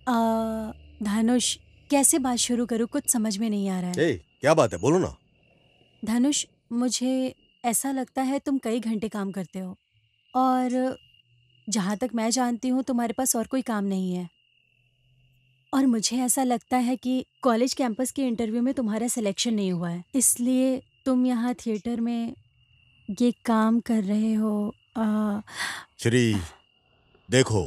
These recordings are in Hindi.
धनुष, कैसे बात शुरू करूँ, कुछ समझ में नहीं आ रहा है। क्या बात है, बोलो ना। धनुष, मुझे ऐसा लगता है तुम कई घंटे काम करते हो और जहाँ तक मैं जानती हूँ तुम्हारे पास और कोई काम नहीं है। और मुझे ऐसा लगता है कि कॉलेज कैंपस के इंटरव्यू में तुम्हारा सिलेक्शन नहीं हुआ है, इसलिए तुम यहाँ थिएटर में ये काम कर रहे हो। श्री, देखो,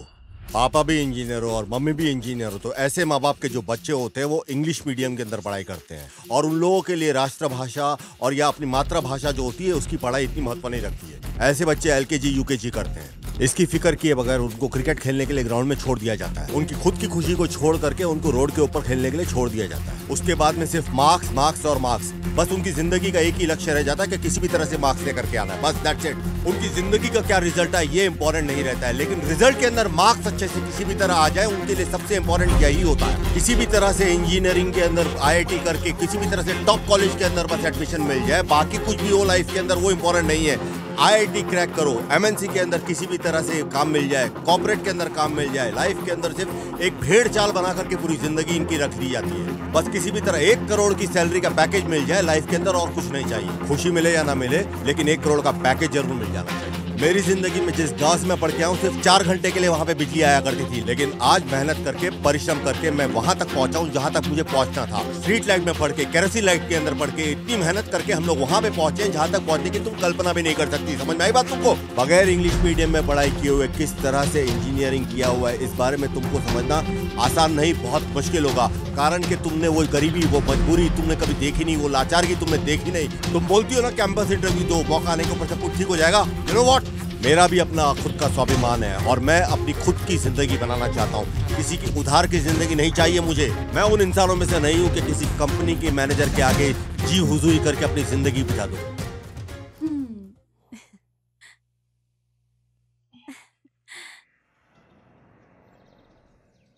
पापा भी इंजीनियर हो और मम्मी भी इंजीनियर हो, तो ऐसे माँ बाप के जो बच्चे होते हैं वो इंग्लिश मीडियम के अंदर पढ़ाई करते हैं और उन लोगों के लिए राष्ट्रभाषा और या अपनी मातृभाषा जो होती है उसकी पढ़ाई इतनी महत्व नहीं रखती है। ऐसे बच्चे एलकेजी यूकेजी करते हैं। इसकी फिक्र किए बगैर उनको क्रिकेट खेलने के लिए ग्राउंड में छोड़ दिया जाता है। उनकी खुद की खुशी को छोड़ करके उनको रोड के ऊपर खेलने के लिए छोड़ दिया जाता है। उसके बाद में सिर्फ मार्क्स मार्क्स और मार्क्स। बस उनकी जिंदगी का एक ही लक्ष्य रह जाता है कि किसी भी तरह से मार्क्स लेकर के आना है, बस दैट्स इट। उनकी जिंदगी का क्या रिजल्ट है ये इंपॉर्टेंट नहीं रहता है, लेकिन रिजल्ट के अंदर मार्क्स अच्छे से किसी भी तरह आ जाए उनके लिए सबसे इंपॉर्टेंट यही होता है। किसी भी तरह से इंजीनियरिंग के अंदर IIT करके किसी भी तरह से टॉप कॉलेज के अंदर बस एडमिशन मिल जाए, बाकी कुछ भी हो लाइफ के अंदर वो इंपॉर्टेंट नहीं है। IIT क्रैक करो, MNC के अंदर किसी भी तरह से काम मिल जाए, कॉर्पोरेट के अंदर काम मिल जाए, लाइफ के अंदर सिर्फ एक भेड़ चाल बना करके पूरी जिंदगी इनकी रख दी जाती है। बस किसी भी तरह 1 करोड़ की सैलरी का पैकेज मिल जाए लाइफ के अंदर, और कुछ नहीं चाहिए। खुशी मिले या ना मिले, लेकिन 1 करोड़ का पैकेज जरूर मिल जाना चाहिए। मेरी जिंदगी में जिस गांव में पढ़ के आऊँ सिर्फ 4 घंटे के लिए वहां पे बिजली आया करती थी, लेकिन आज मेहनत करके परिश्रम करके मैं वहां तक पहुंचा हूं जहां तक मुझे पहुंचना था। स्ट्रीट लाइट में पढ़ के, केरोसिन लाइट के अंदर पढ़ के, इतनी मेहनत करके हम लोग वहां पे पहुंचे हैं जहां तक पहुंचने की तुम कल्पना भी नहीं कर सकती। समझ में आई बात तुमको? बगैर इंग्लिश मीडियम में पढ़ाई किए हुए किस तरह से इंजीनियरिंग किया हुआ है, इस बारे में तुमको समझना आसान नहीं, बहुत मुश्किल होगा। कारण कि तुमने वो गरीबी, वो मजबूरी तुमने कभी देखी नहीं, वो लाचारगी तुमने देखी नहीं। तुम बोलती हो ना कैंपस इंटरव्यू दो, मौका आने के ऊपर सब कुछ ठीक हो जाएगा। यू नो व्हाट, मेरा भी अपना खुद का स्वाभिमान है और मैं अपनी खुद की जिंदगी बनाना चाहता हूँ। किसी की उधार की जिंदगी नहीं चाहिए मुझे। मैं उन इंसानों में से नहीं हूँ कि किसी कंपनी के मैनेजर के आगे जी हुजूरी करके अपनी जिंदगी बिता दूं।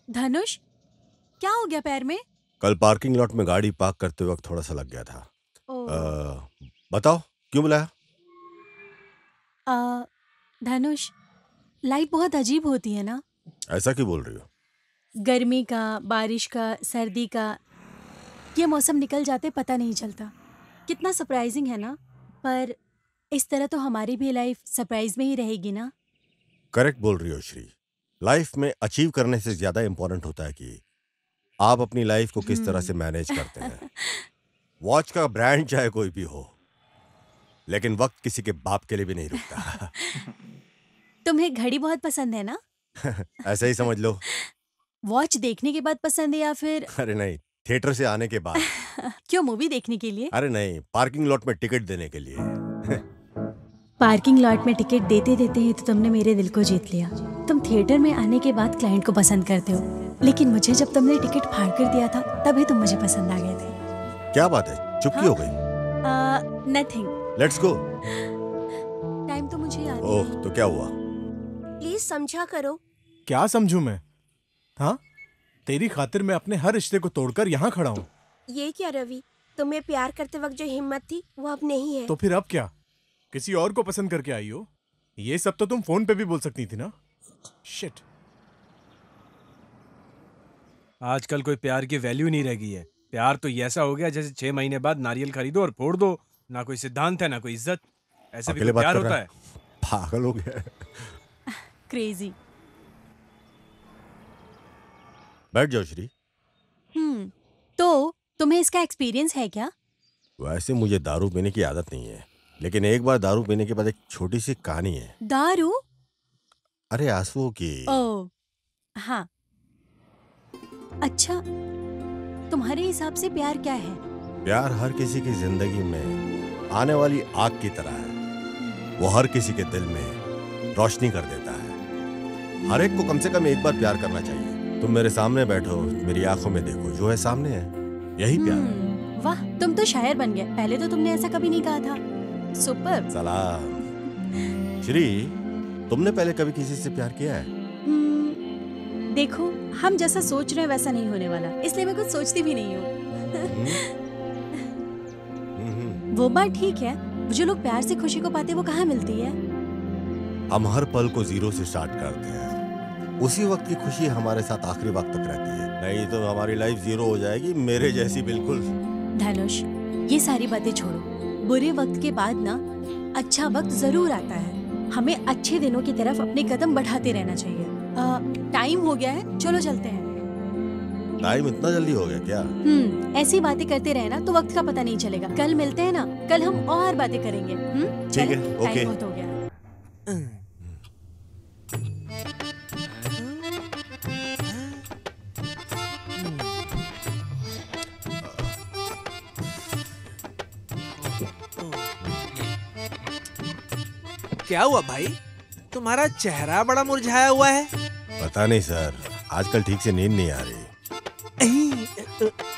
धनुष, क्या हो गया पैर में? कल पार्किंग लॉट में गाड़ी पार्क करते वक्त थोड़ा सा लग गया था। बताओ क्यों बुलाया? धनुष, लाइफ बहुत अजीब होती है ना। ऐसा क्यों बोल रही हो? गर्मी का, बारिश का, सर्दी का, ये मौसम निकल जाते पता नहीं चलता। कितना सरप्राइजिंग है ना। पर इस तरह तो हमारी भी लाइफ सरप्राइज में ही रहेगी ना। करेक्ट बोल रही हो श्री। लाइफ में अचीव करने से ज्यादा इंपॉर्टेंट होता है कि आप अपनी लाइफ को किस तरह से मैनेज करते हैं। वॉच का ब्रांड चाहे कोई भी हो, लेकिन वक्त किसी के बाप के लिए भी नहीं रुकता। तुम्हें घड़ी बहुत पसंद है ना? ऐसा ही समझ लो। वॉच देखने के बाद पसंद है या फिर? अरे नहीं, थिएटर से आने के बाद। क्यों, मूवी देखने के लिए? अरे नहीं, पार्किंग लॉट में टिकट देने के लिए। पार्किंग लॉट में टिकट देते देते ही तो तुमने मेरे दिल को जीत लिया। तुम थिएटर में आने के बाद क्लाइंट को पसंद करते हो, लेकिन मुझे जब तुमने टिकट फाड़ कर दिया था तभी तुम मुझे पसंद आ गए थे। क्या बात है, चुप्पी हो गई? नथिंग। Let's go. टाइम तो मुझे याद नहीं। ओह, तो क्या हुआ? प्लीज समझा करो। क्या समझूं मैं? हाँ, तेरी खातिर मैं अपने हर रिश्ते को तोड़कर यहाँ खड़ा हूँ। ये क्या रवि, तुम्हें प्यार करते वक्त जो हिम्मत थी वो अब नहीं है। तो फिर अब क्या, किसी और को पसंद करके आई हो? ये सब तो तुम फोन पे भी बोल सकती थी ना। शिट। आजकल कोई प्यार की वैल्यू नहीं रह गई है। प्यार तो ऐसा हो गया जैसे 6 महीने बाद नारियल खरीदो और फोड़ दो। ना कोई सिद्धांत है, ना कोई इज्जत। ऐसे भी तो प्यार होता है। पागल हो गया। क्रेजी। बैठ जाओ श्री। तो तुम्हें इसका एक्सपीरियंस है क्या? वैसे मुझे दारू पीने की आदत नहीं है, लेकिन एक बार दारू पीने के बाद एक छोटी सी कहानी है। दारू? अरे आंसुओं की। ओह, हाँ। अच्छा, तुम्हारे हिसाब से प्यार क्या है? प्यार हर किसी की जिंदगी में आने वाली आग की तरह है। वो हर किसी के दिल में रोशनी कर देता है। हर एक को कम से कम एक बार प्यार करना चाहिए। तुम मेरे सामने बैठो, मेरी आंखों में देखो, जो है सामने है, यही प्यार है। वाह, तुम तो शायर बन गए। पहले तो तुमने ऐसा कभी नहीं कहा था। सुपर। सलाम। श्री, तुमने पहले कभी किसी से प्यार किया है? देखो, हम जैसा सोच रहे हैं वैसा नहीं होने वाला, इसलिए मैं कुछ सोचती भी नहीं हूँ। वो बात ठीक है, जो लोग प्यार से खुशी को पाते वो कहाँ मिलती है? हम हर पल को जीरो से स्टार्ट करते हैं उसी वक्त की खुशी हमारे साथ आखिरी वक्त तक रहती है, नहीं तो हमारी लाइफ जीरो हो जाएगी, मेरे जैसी बिल्कुल। धनुष, ये सारी बातें छोड़ो। बुरे वक्त के बाद ना अच्छा वक्त जरूर आता है। हमें अच्छे दिनों की तरफ अपने कदम बढ़ाते रहना चाहिए। टाइम हो गया है, चलो चलते हैं। टाइम इतना जल्दी हो गया क्या? ऐसी बातें करते रहे ना तो वक्त का पता नहीं चलेगा। कल मिलते हैं ना, कल हम और बातें करेंगे। ठीक है, ओके। टाइम बहुत हो गया। क्या हुआ भाई, तुम्हारा चेहरा बड़ा मुरझाया हुआ है? पता नहीं सर, आजकल ठीक से नींद नहीं आ रही।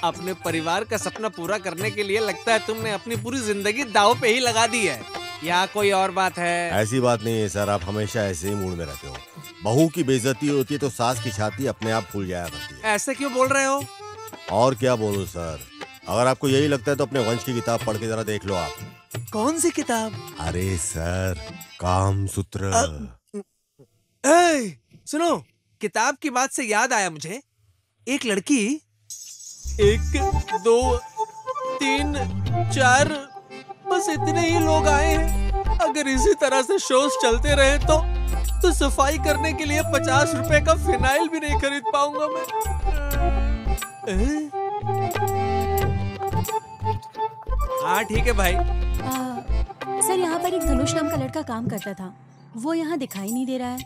अपने परिवार का सपना पूरा करने के लिए लगता है तुमने अपनी पूरी जिंदगी दांव पे ही लगा दी है, या कोई और बात है? ऐसी बात नहीं है सर, आप हमेशा ऐसे ही मूड में रहते हो। बहू की बेइज्जती होती है तो सास की छाती अपने आप फूल जाया करती है। ऐसे क्यों बोल रहे हो? और क्या बोलूं सर, अगर आपको यही लगता है तो अपने वंश की किताब पढ़ के जरा देख लो आप। कौन सी किताब? अरे सर, कामसूत्र। सुनो, किताब की बात से याद आया मुझे, एक लड़की 1 2 3 4 बस इतने ही लोग आए हैं। अगर इसी तरह से शोज चलते रहे तो सफाई करने के लिए 50 रुपए का फिनाइल भी नहीं खरीद पाऊंगा मैं। हाँ ठीक है भाई। सर, यहाँ पर एक धनुष नाम का लड़का काम करता था, वो यहाँ दिखाई नहीं दे रहा है।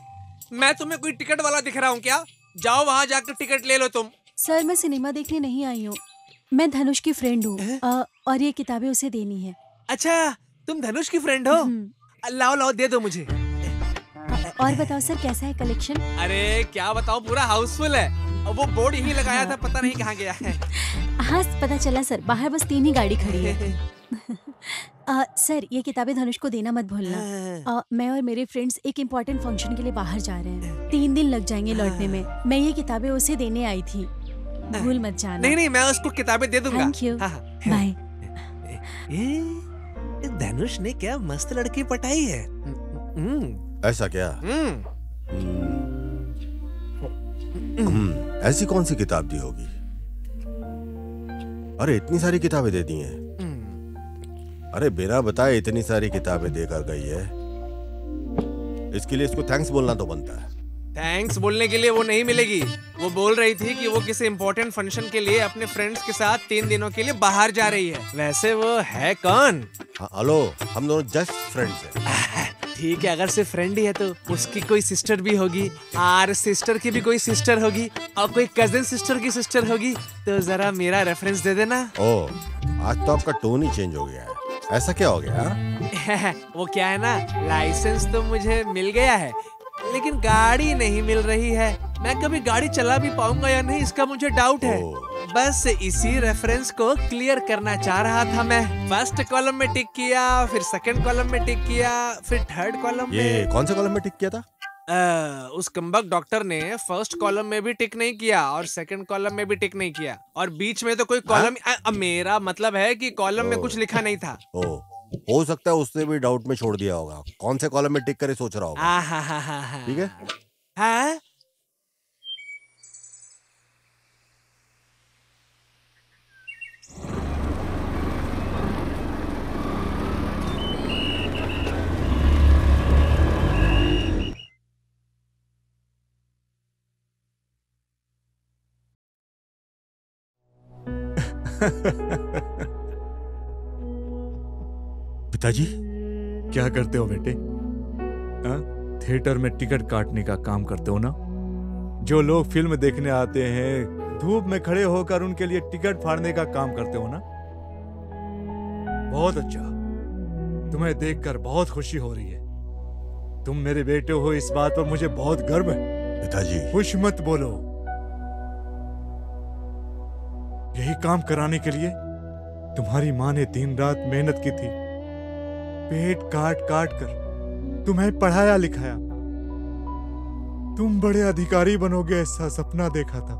मैं तुम्हें कोई टिकट वाला दिख रहा हूँ क्या? जाओ वहाँ जाकर टिकट ले लो तुम। सर, मैं सिनेमा देखने नहीं आई हूँ, मैं धनुष की फ्रेंड हूँ और ये किताबें उसे देनी है। अच्छा, तुम धनुष की फ्रेंड हो? लाओ लाओ, दे दो मुझे। और बताओ सर, कैसा है कलेक्शन? अरे क्या बताओ, पूरा हाउसफुल है। वो बोर्ड यही लगाया था, पता नहीं कहाँ गया है। हाँ, पता चला सर, बाहर बस 3 ही गाड़ी खड़ी है। सर, ये किताबें धनुष को देना मत भूलना। मैं और मेरे फ्रेंड्स एक इम्पोर्टेंट फंक्शन के लिए बाहर जा रहे हैं, 3 दिन लग जाएंगे लौटने में। मैं ये किताबें उसे देने आई थी, भूल मत जाना। नहीं नहीं, मैं उसको किताबें दे दूंगा। Thank you, bye. धनुष ने क्या मस्त लड़की पटाई है। ऐसा क्या? ऐसी कौन सी किताब दी होगी? अरे इतनी सारी किताबें दे दी हैं। अरे बिना बताए इतनी सारी किताबें देकर गई है, इसके लिए इसको थैंक्स बोलना तो बनता है। थैंक्स बोलने के लिए वो नहीं मिलेगी। वो बोल रही थी कि वो किसी इम्पोर्टेंट फंक्शन के लिए अपने फ्रेंड्स के साथ 3 दिनों के लिए बाहर जा रही है। वैसे वो है कौन? हेलो, हम दोनों जस्ट फ्रेंड्स हैं। ठीक है, अगर सिर्फ फ्रेंड ही है तो उसकी कोई सिस्टर भी होगी, और सिस्टर की भी कोई सिस्टर होगी, और कोई कजिन सिस्टर की सिस्टर होगी। तो जरा मेरा रेफरेंस दे देना। ओह, आज तो आपका टोन ही चेंज हो गया है। ऐसा क्या हो गया? वो क्या है ना, लाइसेंस तो मुझे मिल गया है, लेकिन गाड़ी नहीं मिल रही है। मैं कभी गाड़ी चला भी पाऊंगा या नहीं, इसका मुझे डाउट है। बस इसी रेफरेंस को क्लियर करना चाह रहा था मैं। फर्स्ट कॉलम में टिक किया, फिर सेकंड कॉलम में टिक किया, फिर थर्ड कॉलम में। ये कौन से कॉलम में टिक किया था? उस कम्बक डॉक्टर ने फर्स्ट कॉलम में भी टिक नहीं किया और सेकंड कॉलम में भी टिक नहीं किया, और बीच में तो कोई कॉलम, मेरा मतलब है कि कॉलम में कुछ लिखा नहीं था। हो सकता है उसने भी डाउट में छोड़ दिया होगा, कौन से कॉलम में टिक करे सोच रहा होगा। ठीक है। हाँ? पिताजी क्या करते हो बेटे? थिएटर में टिकट काटने का काम करते हो ना? जो लोग फिल्म देखने आते हैं, धूप में खड़े होकर उनके लिए टिकट फाड़ने का काम करते हो ना? बहुत अच्छा, तुम्हें देखकर बहुत खुशी हो रही है। तुम मेरे बेटे हो, इस बात पर मुझे बहुत गर्व है। पिताजी कुछ मत बोलो। यही काम कराने के लिए तुम्हारी माँ ने दिन रात मेहनत की थी, पेट काट काट कर तुम्हें पढ़ाया लिखाया। तुम बड़े अधिकारी बनोगे ऐसा सपना देखा था।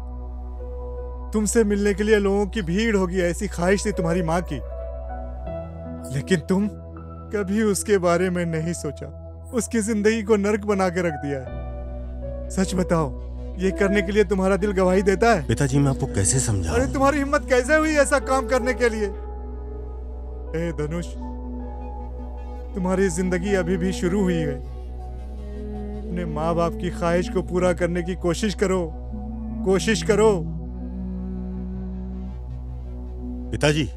तुमसे मिलने के लिए लोगों की भीड़ होगी ऐसी ख्वाहिश थी तुम्हारी माँ की, लेकिन तुम कभी उसके बारे में नहीं सोचा। उसकी जिंदगी को नर्क बना के रख दिया है। सच बताओ, ये करने के लिए तुम्हारा दिल गवाही देता है? पिताजी मैं आपको कैसे समझाऊं? अरे तुम्हारी हिम्मत कैसे हुई ऐसा काम करने के लिए? ए धनुष, तुम्हारी जिंदगी अभी भी शुरू हुई है। अपने माँ बाप की ख्वाहिश को पूरा करने की कोशिश करो, कोशिश करो। पिताजी